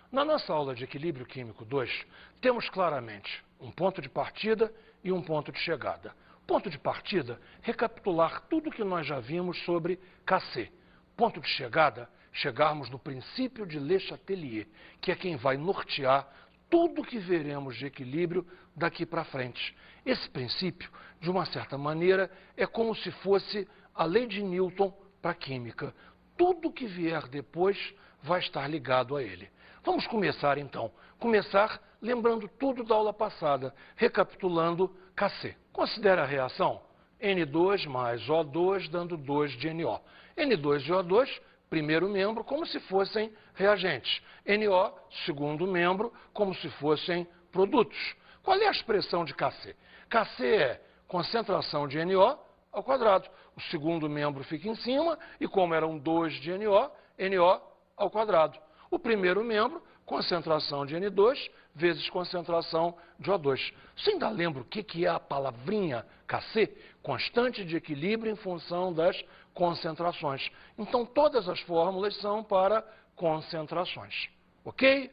Na nossa aula de equilíbrio químico 2, temos claramente um ponto de partida e um ponto de chegada. Ponto de partida, recapitular tudo o que nós já vimos sobre Kc. Ponto de chegada, chegarmos no princípio de Le Chatelier, que é quem vai nortear tudo o que veremos de equilíbrio daqui para frente. Esse princípio, de uma certa maneira, é como se fosse a lei de Newton para a química. Tudo que vier depois vai estar ligado a ele. Vamos começar então. Começar lembrando tudo da aula passada, recapitulando Kc. Considere a reação N2 mais O2 dando 2 de NO. N2 e O2, primeiro membro, como se fossem reagentes. NO, segundo membro, como se fossem produtos. Qual é a expressão de Kc? Kc é concentração de NO ao quadrado. O segundo membro fica em cima e como eram 2 de NO, NO ao quadrado. O primeiro membro, concentração de N2 vezes concentração de O2. Você ainda lembra o que é a palavrinha Kc? Constante de equilíbrio em função das concentrações. Então, todas as fórmulas são para concentrações. Ok?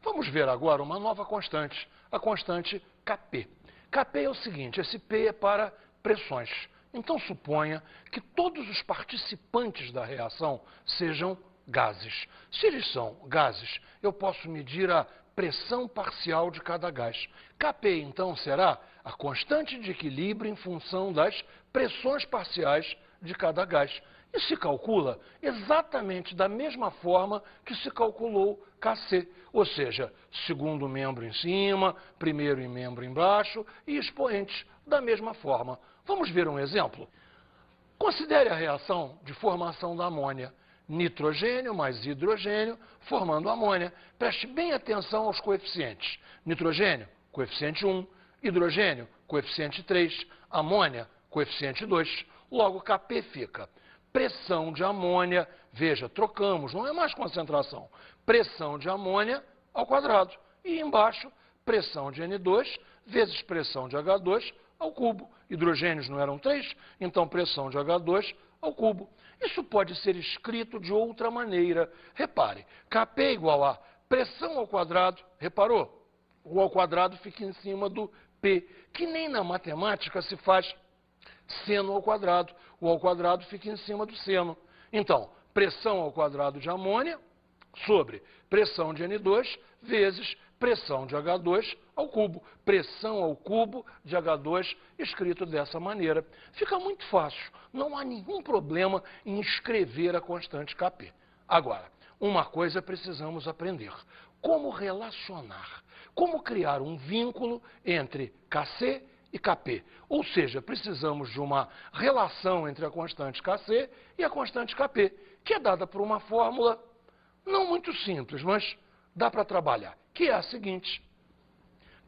Vamos ver agora uma nova constante, a constante Kp. Kp é o seguinte, esse P é para pressões. Então, suponha que todos os participantes da reação sejam gases. Se eles são gases, eu posso medir a pressão parcial de cada gás. Kp, então, será a constante de equilíbrio em função das pressões parciais de cada gás. E se calcula exatamente da mesma forma que se calculou Kc, ou seja, segundo membro em cima, primeiro membro embaixo e expoentes da mesma forma. Vamos ver um exemplo? Considere a reação de formação da amônia. Nitrogênio mais hidrogênio formando amônia. Preste bem atenção aos coeficientes. Nitrogênio, coeficiente 1. Hidrogênio, coeficiente 3. Amônia, coeficiente 2. Logo, Kp fica pressão de amônia. Veja, trocamos, não é mais concentração. Pressão de amônia ao quadrado. E embaixo, pressão de N2 vezes pressão de H2 ao cubo. Hidrogênios não eram 3, então pressão de H2 ao cubo. Isso pode ser escrito de outra maneira. Repare, Kp igual a pressão ao quadrado, reparou? O ao quadrado fica em cima do P, que nem na matemática se faz seno ao quadrado. O ao quadrado fica em cima do seno. Então, pressão ao quadrado de amônia sobre pressão de N2 vezes pressão de H2 ao cubo. Pressão ao cubo de H2 escrito dessa maneira. Fica muito fácil. Não há nenhum problema em escrever a constante Kp. Agora, uma coisa precisamos aprender. Como relacionar. Como criar um vínculo entre Kc e Kp. Ou seja, precisamos de uma relação entre a constante Kc e a constante Kp, que é dada por uma fórmula não muito simples, mas dá para trabalhar, que é a seguinte: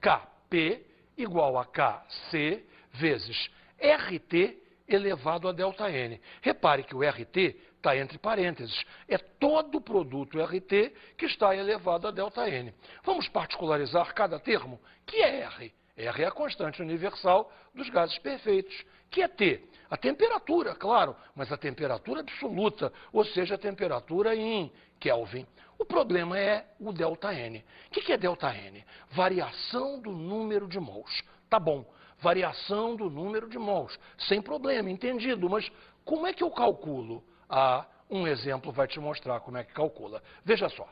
Kp igual a Kc vezes Rt elevado a ΔN. Repare que o Rt está entre parênteses. É todo o produto Rt que está elevado a ΔN. Vamos particularizar cada termo, que é R. R é a constante universal dos gases perfeitos, que é T. A temperatura, claro, mas a temperatura absoluta, ou seja, a temperatura em Kelvin. O problema é o ΔN. O que é ΔN? Variação do número de mols. Tá bom, variação do número de mols. Sem problema, entendido. Mas como é que eu calculo? Um exemplo vai te mostrar como é que calcula. Veja só.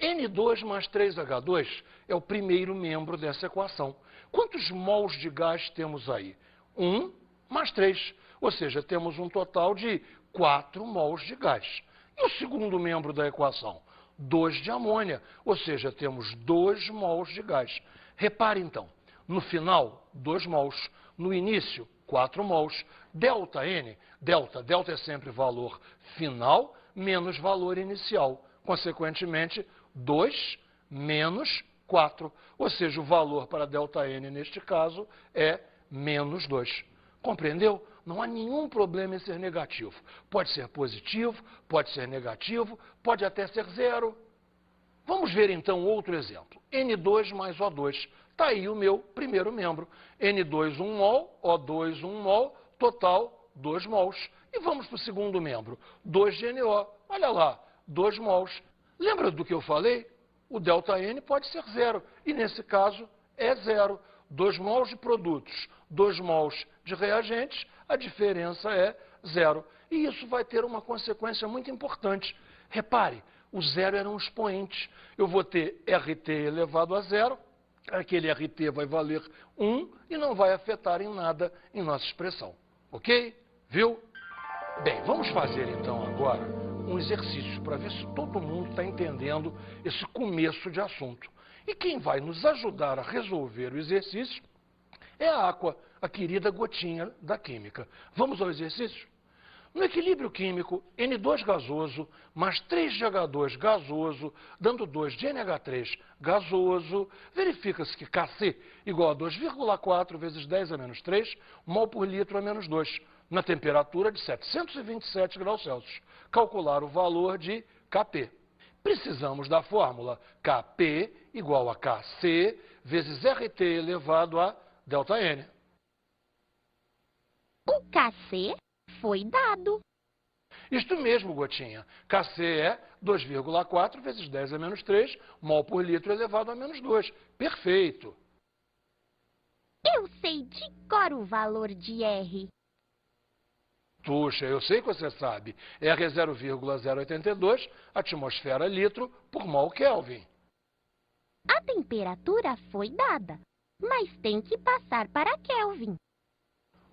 N2 mais 3H2 é o primeiro membro dessa equação. Quantos mols de gás temos aí? 1 mais 3. Ou seja, temos um total de 4 mols de gás. E o segundo membro da equação? 2 de amônia. Ou seja, temos 2 mols de gás. Repare então, no final, 2 mols. No início, 4 mols. ΔN, delta é sempre valor final menos valor inicial. Consequentemente, 2 menos 4. Ou seja, o valor para ΔN, neste caso, é menos 2. Compreendeu? Não há nenhum problema em ser negativo. Pode ser positivo, pode ser negativo, pode até ser zero. Vamos ver então outro exemplo. N2 mais O2. Está aí o meu primeiro membro. N2, 1 mol, O2, 1 mol, total 2 mols. E vamos para o segundo membro. 2 de NO. Olha lá, 2 mols. Lembra do que eu falei? o ΔN pode ser zero. E nesse caso é zero. 2 mols de produtos, 2 mols de reagentes, a diferença é zero. E isso vai ter uma consequência muito importante. Repare, o zero era um expoente. Eu vou ter RT elevado a zero, aquele RT vai valer 1 e não vai afetar em nada em nossa expressão. Ok? Viu? Bem, vamos fazer então agora um exercício para ver se todo mundo está entendendo esse começo de assunto. E quem vai nos ajudar a resolver o exercício é a Aqua, a querida gotinha da química. Vamos ao exercício? No equilíbrio químico, N2 gasoso mais 3GH2 gasoso, dando 2 de NH3 gasoso, verifica-se que Kc igual a 2,4 vezes 10 a menos 3 mol por litro a menos 2, na temperatura de 727 graus Celsius. Calcular o valor de Kp. Precisamos da fórmula Kp igual a Kc vezes RT elevado a ΔN. O Kc foi dado. Isto mesmo, Gotinha. Kc é 2,4 vezes 10 a menos 3 mol por litro elevado a menos 2. Perfeito. Eu sei de cor o valor de R. Puxa, eu sei que você sabe. R é 0,082 atmosfera litro por mol Kelvin. A temperatura foi dada, mas tem que passar para Kelvin.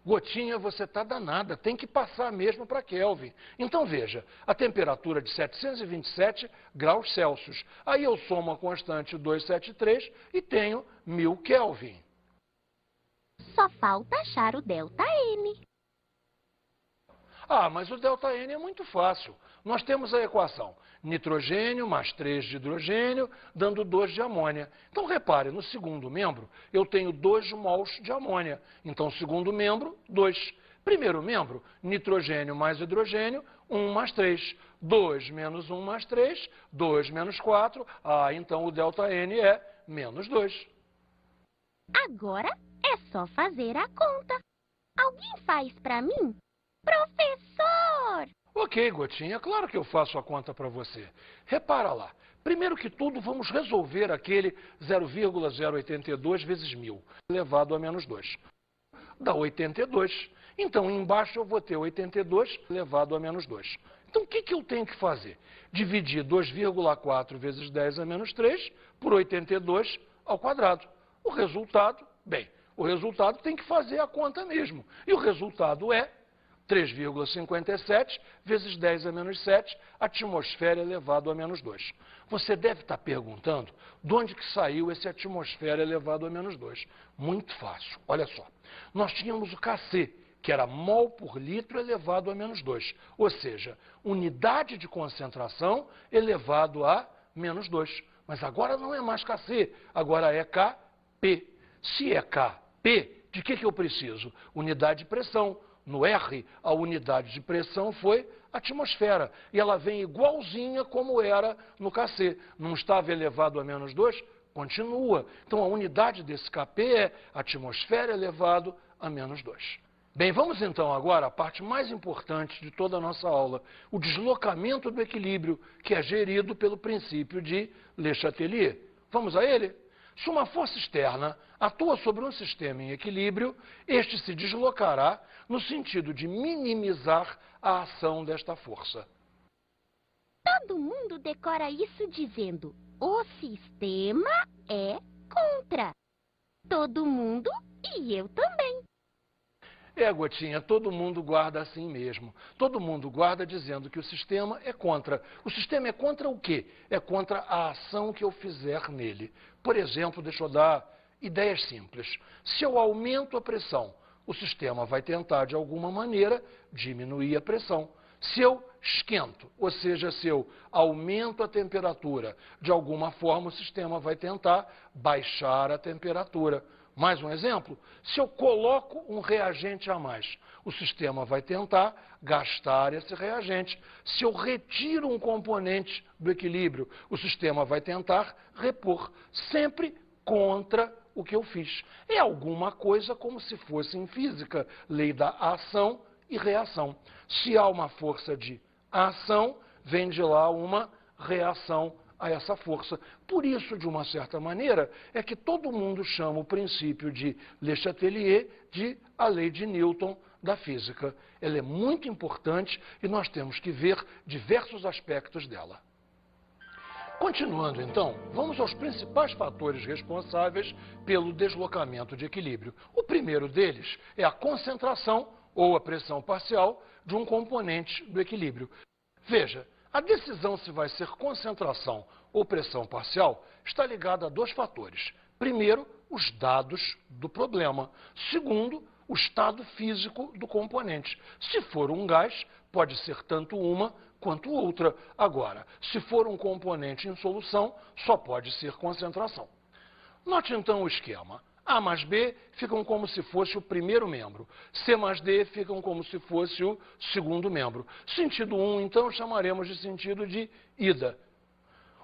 Gotinha, você está danada, tem que passar mesmo para Kelvin. Então veja, a temperatura de 727 graus Celsius. Aí eu somo a constante 273 e tenho 1000 Kelvin. Só falta achar o ΔN. Ah, mas o ΔN é muito fácil. Nós temos a equação nitrogênio mais 3 de hidrogênio, dando 2 de amônia. Então, repare, no segundo membro, eu tenho 2 mols de amônia. Então, segundo membro, 2. Primeiro membro, nitrogênio mais hidrogênio, 1 mais 3. 2 menos 1 mais 3, 2 menos 4. Ah, então o ΔN é menos 2. Agora é só fazer a conta. Alguém faz para mim? Professor! Ok, Gotinha, claro que eu faço a conta para você. Repara lá. Primeiro que tudo, vamos resolver aquele 0,082 vezes 1000, elevado a menos 2. Dá 82. Então, embaixo eu vou ter 82 elevado a menos 2. Então, o que eu tenho que fazer? Dividir 2,4 vezes 10 a menos 3 por 82 ao quadrado. O resultado, bem, o resultado tem que fazer a conta mesmo. E o resultado é 3,57 vezes 10 a menos 7, atmosfera elevado a menos 2. Você deve estar perguntando de onde que saiu esse atmosfera elevado a menos 2. Muito fácil, olha só. Nós tínhamos o Kc, que era mol por litro elevado a menos 2. Ou seja, unidade de concentração elevado a menos 2. Mas agora não é mais Kc, agora é Kp. Se é Kp, de que eu preciso? Unidade de pressão. No R, a unidade de pressão foi atmosfera. E ela vem igualzinha como era no Kc. Não estava elevado a menos 2? Continua. Então, a unidade desse Kp é atmosfera elevado a menos 2. Bem, vamos então agora à parte mais importante de toda a nossa aula, o deslocamento do equilíbrio, que é gerido pelo princípio de Le Chatelier. Vamos a ele? Se uma força externa atua sobre um sistema em equilíbrio, este se deslocará no sentido de minimizar a ação desta força. Todo mundo decora isso dizendo: o sistema é contra. Todo mundo e eu também. É, Gotinha, todo mundo guarda assim mesmo. Todo mundo guarda dizendo que o sistema é contra. O sistema é contra o quê? É contra a ação que eu fizer nele. Por exemplo, deixa eu dar ideias simples. Se eu aumento a pressão, o sistema vai tentar, de alguma maneira, diminuir a pressão. Se eu esquento, ou seja, se eu aumento a temperatura, de alguma forma o sistema vai tentar baixar a temperatura. Mais um exemplo, se eu coloco um reagente a mais, o sistema vai tentar gastar esse reagente. Se eu retiro um componente do equilíbrio, o sistema vai tentar repor, sempre contra o que eu fiz. É alguma coisa como se fosse em física, lei da ação e reação. Se há uma força de ação, vem de lá uma reação a essa força. Por isso, de uma certa maneira, é que todo mundo chama o princípio de Le Chatelier de a lei de Newton da física. Ela é muito importante e nós temos que ver diversos aspectos dela. Continuando, então, vamos aos principais fatores responsáveis pelo deslocamento de equilíbrio. O primeiro deles é a concentração ou a pressão parcial de um componente do equilíbrio. Veja, a decisão se vai ser concentração ou pressão parcial está ligada a dois fatores. Primeiro, os dados do problema. Segundo, o estado físico do componente. Se for um gás, pode ser tanto uma quanto outra. Agora, se for um componente em solução, só pode ser concentração. Note então o esquema. A mais B ficam como se fosse o primeiro membro. C mais D ficam como se fosse o segundo membro. Sentido 1, então, chamaremos de sentido de ida.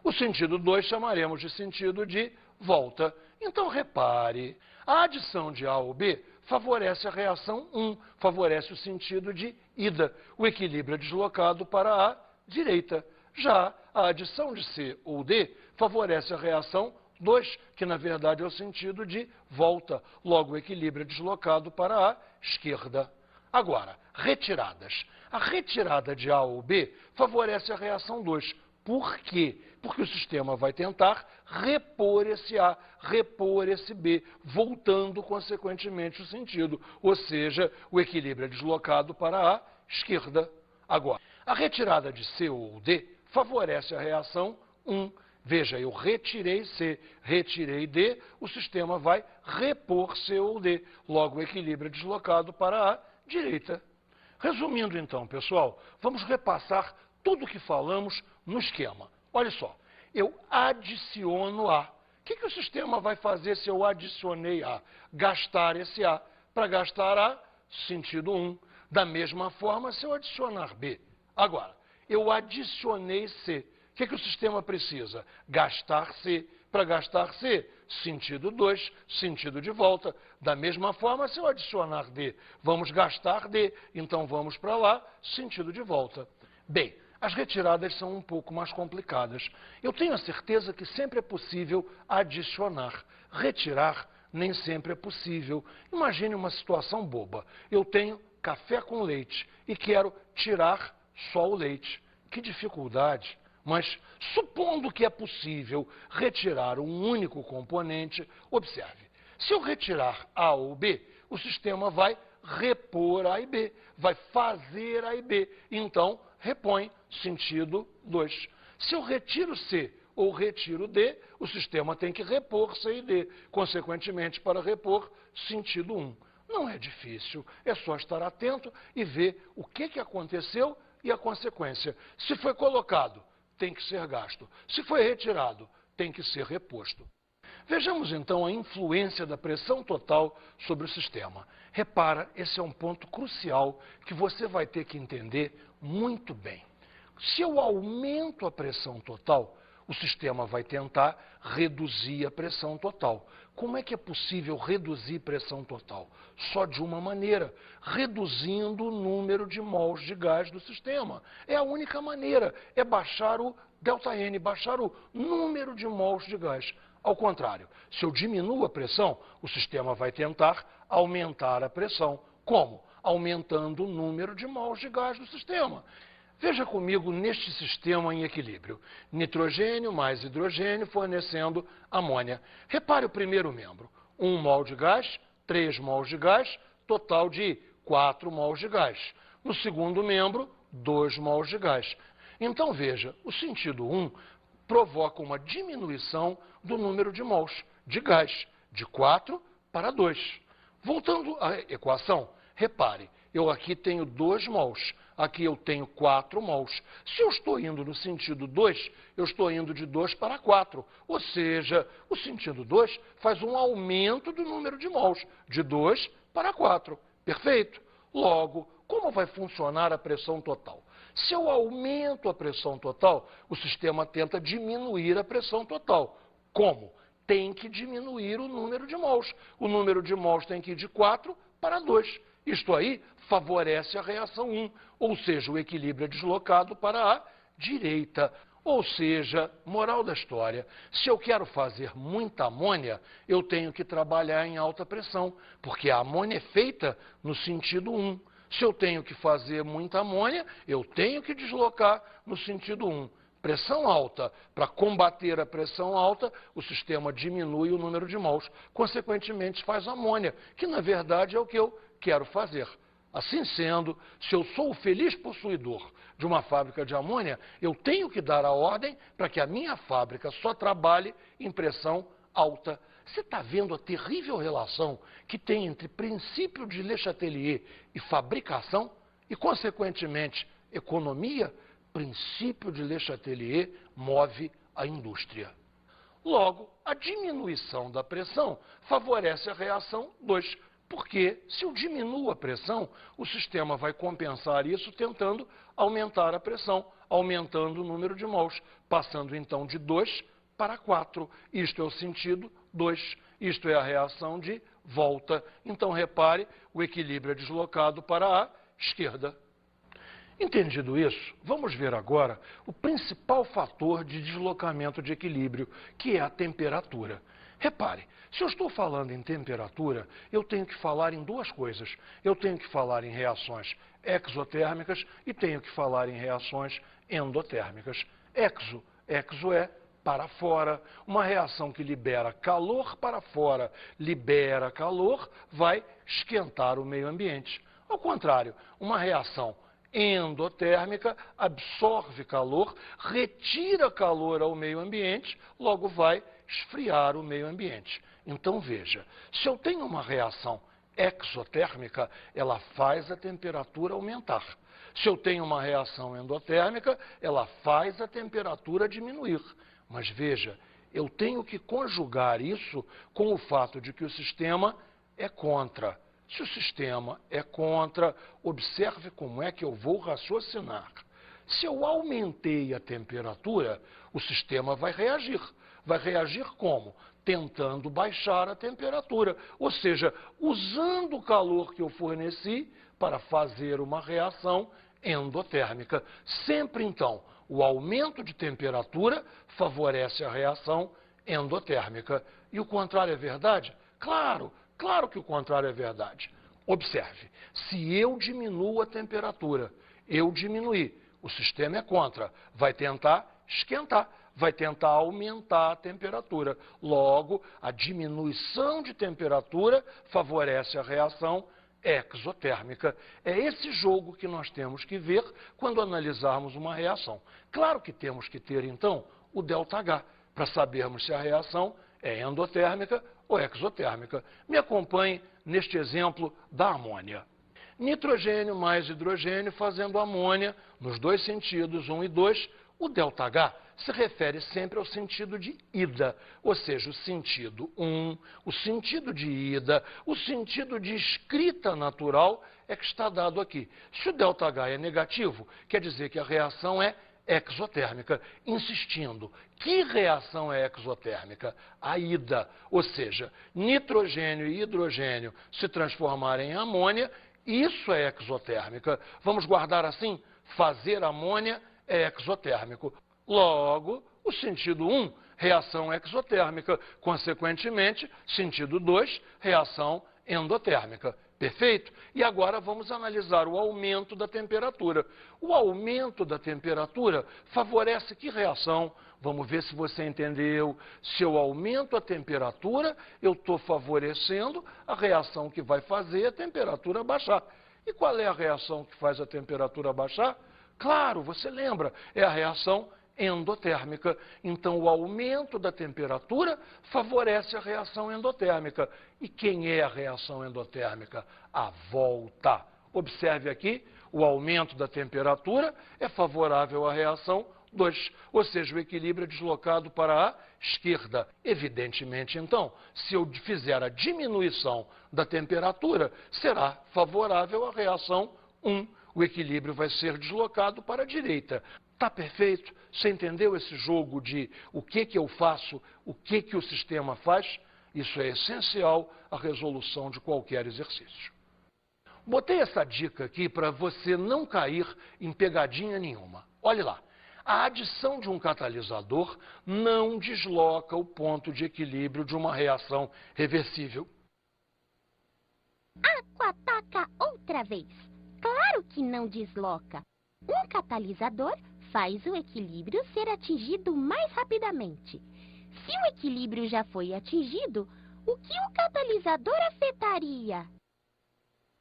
O sentido 2 chamaremos de sentido de volta. Então, repare, a adição de A ou B favorece a reação 1, favorece o sentido de ida. O equilíbrio é deslocado para a direita. Já a adição de C ou D favorece a reação 2, que na verdade é o sentido de volta. Logo, o equilíbrio é deslocado para a esquerda. Agora, retiradas. A retirada de A ou B favorece a reação 2. Por quê? Porque o sistema vai tentar repor esse A, repor esse B, voltando consequentemente o sentido. Ou seja, o equilíbrio é deslocado para a esquerda. Agora, a retirada de C ou D favorece a reação 1. Veja, eu retirei C, retirei D, o sistema vai repor C ou D. Logo, o equilíbrio é deslocado para a direita. Resumindo então, pessoal, vamos repassar tudo o que falamos no esquema. Olha só, eu adiciono A. O que o sistema vai fazer se eu adicionei A? Gastar esse A. Para gastar A, sentido 1. Da mesma forma, se eu adicionar B. Agora, eu adicionei C. O que o sistema precisa? Gastar C. Para gastar C, sentido 2, sentido de volta. Da mesma forma, se eu adicionar D, vamos gastar D. Então, vamos para lá, sentido de volta. Bem, as retiradas são um pouco mais complicadas. Eu tenho a certeza que sempre é possível adicionar. Retirar nem sempre é possível. Imagine uma situação boba. Eu tenho café com leite e quero tirar só o leite. Que dificuldade! Mas, supondo que é possível retirar um único componente, observe, se eu retirar A ou B, o sistema vai repor A e B, vai fazer A e B. Então, repõe sentido 2. Se eu retiro C ou retiro D, o sistema tem que repor C e D. Consequentemente, para repor, sentido 1. Não é difícil, é só estar atento e ver o que aconteceu e a consequência. Se foi colocado, tem que ser gasto. Se foi retirado, tem que ser reposto. Vejamos então a influência da pressão total sobre o sistema. Repara, esse é um ponto crucial que você vai ter que entender muito bem. Se eu aumento a pressão total, o sistema vai tentar reduzir a pressão total. Como é que é possível reduzir pressão total? Só de uma maneira, reduzindo o número de mols de gás do sistema. É a única maneira, é baixar o ΔN, baixar o número de mols de gás. Ao contrário, se eu diminuo a pressão, o sistema vai tentar aumentar a pressão. Como? Aumentando o número de mols de gás do sistema. Veja comigo neste sistema em equilíbrio. Nitrogênio mais hidrogênio fornecendo amônia. Repare o primeiro membro. 1 mol de gás, 3 mols de gás, total de 4 mols de gás. No segundo membro, 2 mols de gás. Então veja, o sentido 1 provoca uma diminuição do número de mols de gás, de 4 para 2. Voltando à equação, repare, eu aqui tenho 2 mols. Aqui eu tenho 4 mols. Se eu estou indo no sentido 2, eu estou indo de 2 para 4. Ou seja, o sentido 2 faz um aumento do número de mols, de 2 para 4. Perfeito? Logo, como vai funcionar a pressão total? Se eu aumento a pressão total, o sistema tenta diminuir a pressão total. Como? Tem que diminuir o número de mols. O número de mols tem que ir de 4 para 2. Isto aí favorece a reação 1, ou seja, o equilíbrio é deslocado para a direita. Ou seja, moral da história, se eu quero fazer muita amônia, eu tenho que trabalhar em alta pressão, porque a amônia é feita no sentido 1. Se eu tenho que fazer muita amônia, eu tenho que deslocar no sentido 1. Pressão alta. Para combater a pressão alta, o sistema diminui o número de mols. Consequentemente, faz amônia, que na verdade é o que eu quero fazer. Assim sendo, se eu sou o feliz possuidor de uma fábrica de amônia, eu tenho que dar a ordem para que a minha fábrica só trabalhe em pressão alta. Você está vendo a terrível relação que tem entre princípio de Le Chatelier e fabricação e, consequentemente, economia? Princípio de Le Chatelier move a indústria. Logo, a diminuição da pressão favorece a reação 2, porque se eu diminuo a pressão, o sistema vai compensar isso tentando aumentar a pressão, aumentando o número de mols, passando então de 2 para 4. Isto é o sentido 2, isto é a reação de volta. Então, repare, o equilíbrio é deslocado para a esquerda. Entendido isso, vamos ver agora o principal fator de deslocamento de equilíbrio, que é a temperatura. Repare, se eu estou falando em temperatura, eu tenho que falar em duas coisas. Eu tenho que falar em reações exotérmicas e tenho que falar em reações endotérmicas. Exo é para fora. Uma reação que libera calor para fora, libera calor, vai esquentar o meio ambiente. Ao contrário, uma reação endotérmica absorve calor, retira calor ao meio ambiente, logo vai esfriar o meio ambiente. Então veja, se eu tenho uma reação exotérmica, ela faz a temperatura aumentar. Se eu tenho uma reação endotérmica, ela faz a temperatura diminuir. Mas veja, eu tenho que conjugar isso com o fato de que o sistema é contra. Se o sistema é contra, observe como é que eu vou raciocinar. Se eu aumentei a temperatura, o sistema vai reagir. Vai reagir como? Tentando baixar a temperatura, ou seja, usando o calor que eu forneci para fazer uma reação endotérmica. Sempre, então, o aumento de temperatura favorece a reação endotérmica. E o contrário é verdade? Claro que o contrário é verdade. Observe, se eu diminuo a temperatura, eu diminuí, o sistema é contra, vai tentar esquentar, vai tentar aumentar a temperatura. Logo, a diminuição de temperatura favorece a reação exotérmica. É esse jogo que nós temos que ver quando analisarmos uma reação. Claro que temos que ter, então, o ΔH, para sabermos se a reação é endotérmica ou exotérmica. Me acompanhe neste exemplo da amônia. Nitrogênio mais hidrogênio fazendo amônia, nos dois sentidos, 1 e 2, o ΔH se refere sempre ao sentido de ida, ou seja, o sentido 1, o sentido de ida, o sentido de escrita natural é que está dado aqui. Se o ΔH é negativo, quer dizer que a reação é exotérmica. Insistindo, que reação é exotérmica? A ida, ou seja, nitrogênio e hidrogênio se transformarem em amônia, isso é exotérmica. Vamos guardar assim? Fazer amônia é exotérmico. Logo, o sentido 1, reação exotérmica. Consequentemente, sentido 2, reação endotérmica. Perfeito? E agora vamos analisar o aumento da temperatura. O aumento da temperatura favorece que reação? Vamos ver se você entendeu. Se eu aumento a temperatura, eu estou favorecendo a reação que vai fazer a temperatura baixar. E qual é a reação que faz a temperatura baixar? Claro, você lembra, é a reação endotérmica. Então, o aumento da temperatura favorece a reação endotérmica. E quem é a reação endotérmica? A volta. Observe aqui, o aumento da temperatura é favorável à reação 2, ou seja, o equilíbrio é deslocado para a esquerda. Evidentemente, então, se eu fizer a diminuição da temperatura, será favorável à reação 1. O equilíbrio vai ser deslocado para a direita. Está perfeito? Você entendeu esse jogo de o que eu faço, o que o sistema faz? Isso é essencial à resolução de qualquer exercício. Botei essa dica aqui para você não cair em pegadinha nenhuma. Olhe lá. A adição de um catalisador não desloca o ponto de equilíbrio de uma reação reversível. Aqua ataca outra vez. Claro que não desloca. Um catalisador faz o equilíbrio ser atingido mais rapidamente. Se o equilíbrio já foi atingido, o que o catalisador afetaria?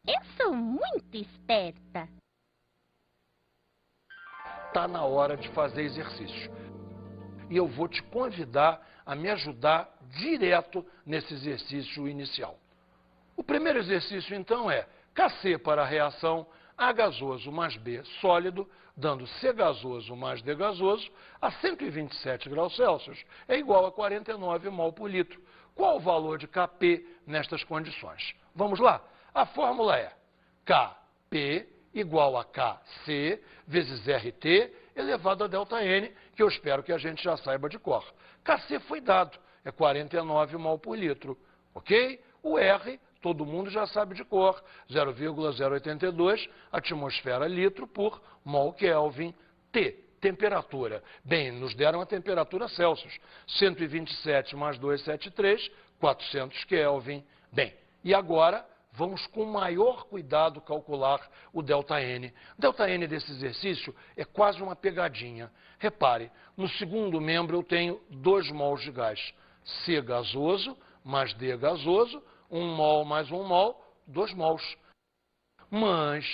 Eu sou muito esperta. Está na hora de fazer exercício. E eu vou te convidar a me ajudar direto nesse exercício inicial. O primeiro exercício, então, é Kc para a reação A gasoso mais B sólido, dando C gasoso mais D gasoso, a 127 graus Celsius, é igual a 49 mol por litro. Qual o valor de Kp nestas condições? Vamos lá? A fórmula é Kp igual a Kc vezes RT elevado a ΔN, que eu espero que a gente já saiba de cor. Kc foi dado, é 49 mol por litro, ok? O R, todo mundo já sabe de cor, 0,082 atmosfera litro por mol Kelvin. T, temperatura. Bem, nos deram a temperatura Celsius, 127 mais 273, 400 Kelvin. Bem, e agora vamos com maior cuidado calcular o ΔN. ΔN desse exercício é quase uma pegadinha. Repare, no segundo membro eu tenho 2 mols de gás. C gasoso mais D gasoso, 1 mol mais 1 mol, 2 mols. Mas,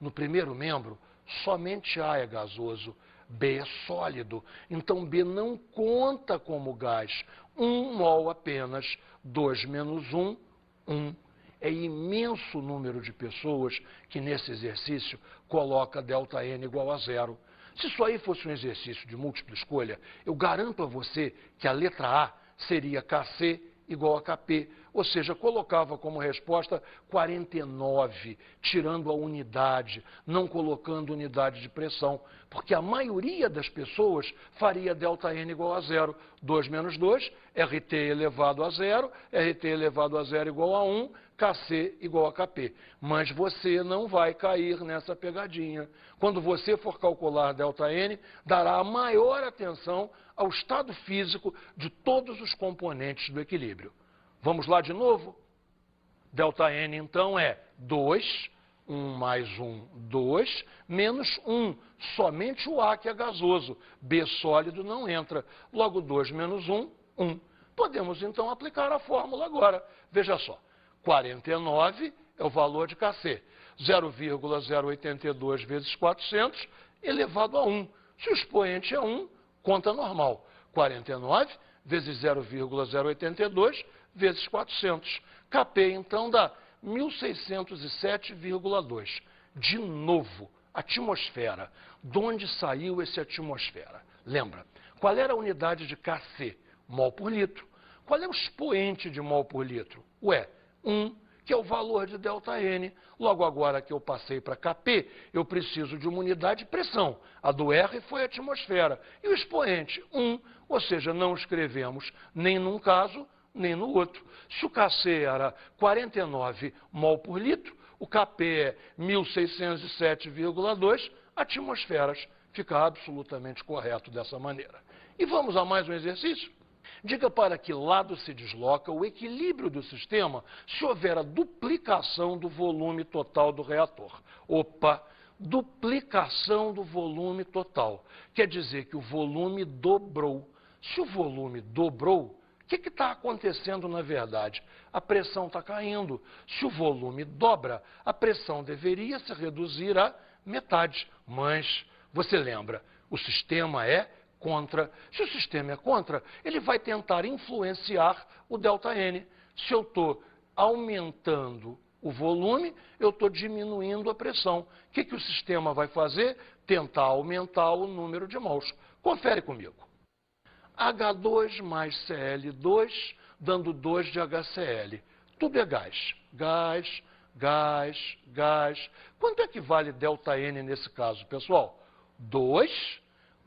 no primeiro membro, somente A é gasoso, B é sólido. Então, B não conta como gás. 1 mol apenas, 2 menos 1, 1. É imenso número de pessoas que nesse exercício coloca ΔN igual a 0. Se isso aí fosse um exercício de múltipla escolha, eu garanto a você que a letra A seria Kc igual a Kp, ou seja, colocava como resposta 49, tirando a unidade, não colocando unidade de pressão, porque a maioria das pessoas faria ΔN igual a 0. 2 menos 2, RT elevado a 0, RT elevado a 0 igual a 1, Kc igual a Kp. Mas você não vai cair nessa pegadinha. Quando você for calcular ΔN, dará a maior atenção ao estado físico de todos os componentes do equilíbrio. Vamos lá de novo? ΔN, então, é 2, 1 mais 1, 2, menos 1, somente o A que é gasoso. B sólido não entra. Logo, 2 menos 1, 1. Podemos, então, aplicar a fórmula agora. Veja só, 49 é o valor de Kc. 0,082 vezes 400 elevado a 1. Se o expoente é 1, conta normal. 49 vezes 0,082 vezes 400. Kp, então, dá 1607,2. De novo, atmosfera. De onde saiu esse atmosfera? Lembra, qual era a unidade de Kc? Mol por litro. Qual é o expoente de mol por litro? Ué, 1, que é o valor de ΔN. Logo agora que eu passei para Kp, eu preciso de uma unidade de pressão. A do R foi a atmosfera. E o expoente, 1, ou seja, não escrevemos nem num caso, nem no outro. Se o Kc era 49 mol por litro, o Kp é 1607,2 atmosferas. Fica absolutamente correto dessa maneira. E vamos a mais um exercício? Diga para que lado se desloca o equilíbrio do sistema se houver a duplicação do volume total do reator. Opa! Duplicação do volume total. Quer dizer que o volume dobrou. Se o volume dobrou, o que está acontecendo na verdade? A pressão está caindo. Se o volume dobra, a pressão deveria se reduzir à metade. Mas, você lembra, o sistema é contra. Se o sistema é contra, ele vai tentar influenciar o ΔN. Se eu estou aumentando o volume, eu estou diminuindo a pressão. O que o sistema vai fazer? Tentar aumentar o número de mols. Confere comigo. H2 mais Cl2, dando 2 de HCl. Tudo é gás. Gás, gás, gás. Quanto é que vale ΔN nesse caso, pessoal? 2,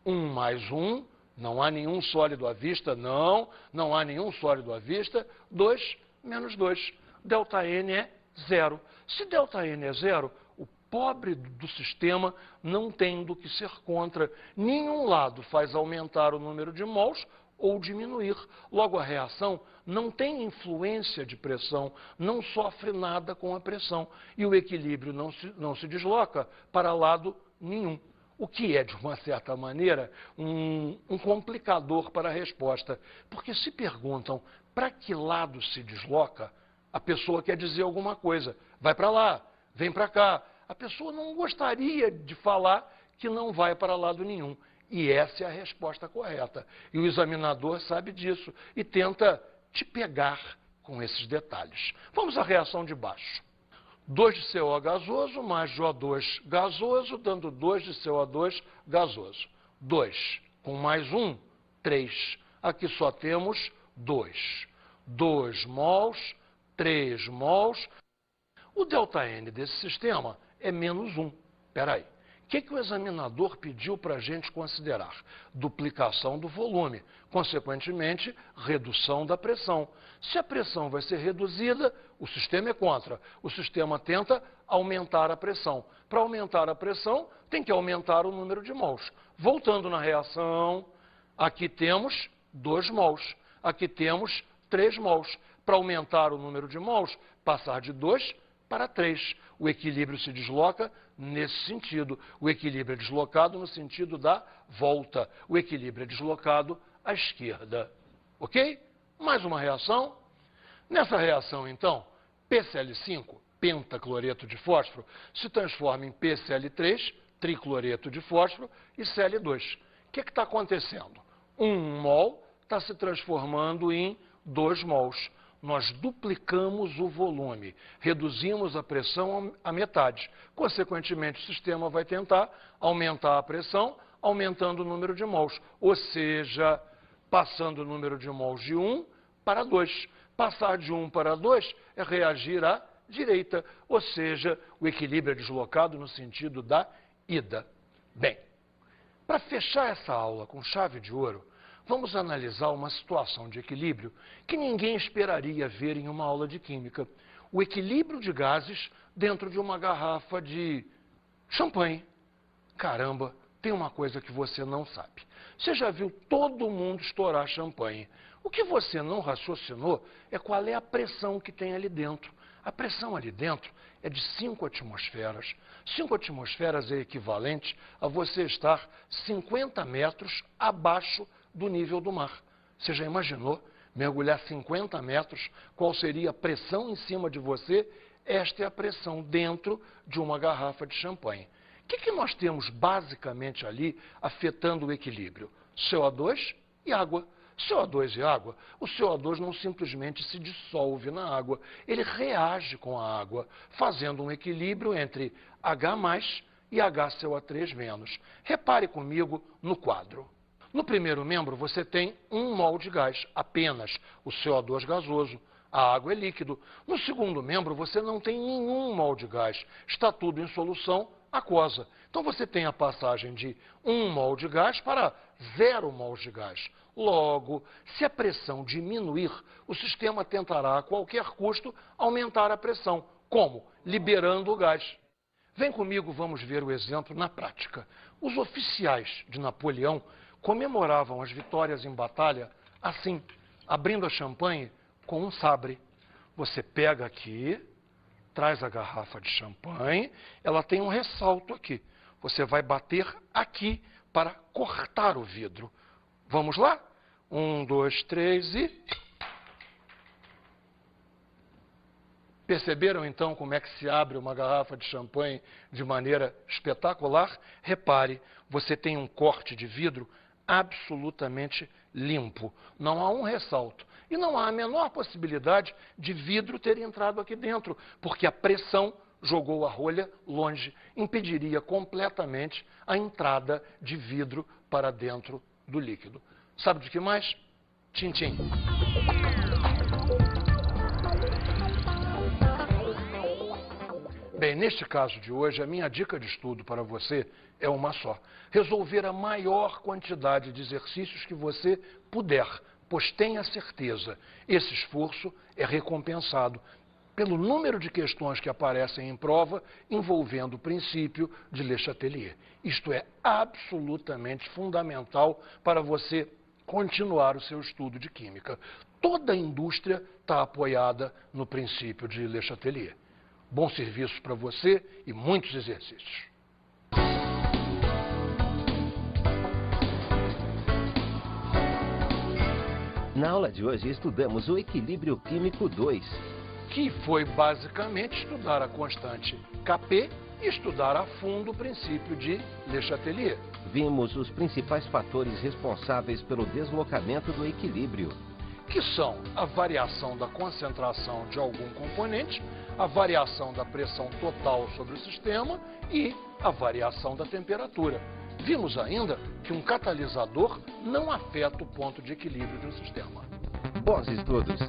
1 mais 1, não há nenhum sólido à vista, não há nenhum sólido à vista. 2 menos 2, ΔN é 0. Se ΔN é 0, o pobre do sistema não tem do que ser contra. Nenhum lado faz aumentar o número de mols ou diminuir. Logo, a reação não tem influência de pressão, não sofre nada com a pressão. E o equilíbrio não se desloca para lado nenhum. O que é, de uma certa maneira, um complicador para a resposta. Porque se perguntam para que lado se desloca, a pessoa quer dizer alguma coisa. Vai para lá, vem para cá. A pessoa não gostaria de falar que não vai para lado nenhum. E essa é a resposta correta. E o examinador sabe disso e tenta te pegar com esses detalhes. Vamos à reação de baixo. 2 de CO gasoso mais CO2 gasoso, dando 2 de CO2 gasoso. 2 com mais 1, 3. Aqui só temos 2. 2 mols, 3 mols. O ΔN desse sistema é menos 1. Espera aí. O que o examinador pediu para a gente considerar? Duplicação do volume, consequentemente, redução da pressão. Se a pressão vai ser reduzida, o sistema é contra. O sistema tenta aumentar a pressão. Para aumentar a pressão, tem que aumentar o número de mols. Voltando na reação, aqui temos 2 mols, aqui temos 3 mols. Para aumentar o número de mols, passar de 2 para 3. O equilíbrio se desloca nesse sentido. O equilíbrio é deslocado no sentido da volta. O equilíbrio é deslocado à esquerda. Ok? Mais uma reação. Nessa reação, então, PCl5, pentacloreto de fósforo, se transforma em PCl3, tricloreto de fósforo, e Cl2. O que está acontecendo? 1 mol está se transformando em 2 mols. Nós duplicamos o volume, reduzimos a pressão à metade. Consequentemente, o sistema vai tentar aumentar a pressão, aumentando o número de mols. Ou seja, passando o número de mols de 1 para 2. Passar de 1 para 2 é reagir à direita. Ou seja, o equilíbrio é deslocado no sentido da ida. Bem, para fechar essa aula com chave de ouro, vamos analisar uma situação de equilíbrio que ninguém esperaria ver em uma aula de química. O equilíbrio de gases dentro de uma garrafa de champanhe. Caramba, tem uma coisa que você não sabe. Você já viu todo mundo estourar champanhe. O que você não raciocinou é qual é a pressão que tem ali dentro. A pressão ali dentro é de 5 atmosferas. 5 atmosferas é equivalente a você estar 50 metros abaixo do nível do mar. Você já imaginou mergulhar 50 metros? Qual seria a pressão em cima de você? Esta é a pressão dentro de uma garrafa de champanhe. O que nós temos basicamente ali afetando o equilíbrio? CO2 e água. CO2 e água, o CO2 não simplesmente se dissolve na água, ele reage com a água, fazendo um equilíbrio entre H+, e HCO3-. Repare comigo no quadro. No primeiro membro, você tem 1 mol de gás, apenas o CO2 gasoso. A água é líquido. No segundo membro, você não tem nenhum mol de gás. Está tudo em solução aquosa. Então, você tem a passagem de 1 mol de gás para 0 mols de gás. Logo, se a pressão diminuir, o sistema tentará a qualquer custo aumentar a pressão. Como? Liberando o gás. Vem comigo, vamos ver o exemplo na prática. Os oficiais de Napoleão comemoravam as vitórias em batalha assim, abrindo a champanhe com um sabre. Você pega aqui, traz a garrafa de champanhe, ela tem um ressalto aqui. Você vai bater aqui para cortar o vidro. Vamos lá? 1, 2, 3 e... Perceberam então como é que se abre uma garrafa de champanhe de maneira espetacular? Repare, você tem um corte de vidro absolutamente limpo. Não há um ressalto. E não há a menor possibilidade de vidro ter entrado aqui dentro, porque a pressão jogou a rolha longe, impediria completamente a entrada de vidro para dentro do líquido. Sabe de que mais? Tchim-tchim. Bem, neste caso de hoje, a minha dica de estudo para você é uma só. Resolver a maior quantidade de exercícios que você puder, pois tenha certeza, esse esforço é recompensado. pelo número de questões que aparecem em prova envolvendo o princípio de Le Chatelier. Isto é absolutamente fundamental para você continuar o seu estudo de química. Toda a indústria está apoiada no princípio de Le Chatelier. Bom serviço para você e muitos exercícios. Na aula de hoje estudamos o equilíbrio químico 2. Que foi basicamente estudar a constante Kp e estudar a fundo o princípio de Le Chatelier. Vimos os principais fatores responsáveis pelo deslocamento do equilíbrio, que são a variação da concentração de algum componente, a variação da pressão total sobre o sistema e a variação da temperatura. Vimos ainda que um catalisador não afeta o ponto de equilíbrio de um sistema. Bons estudos!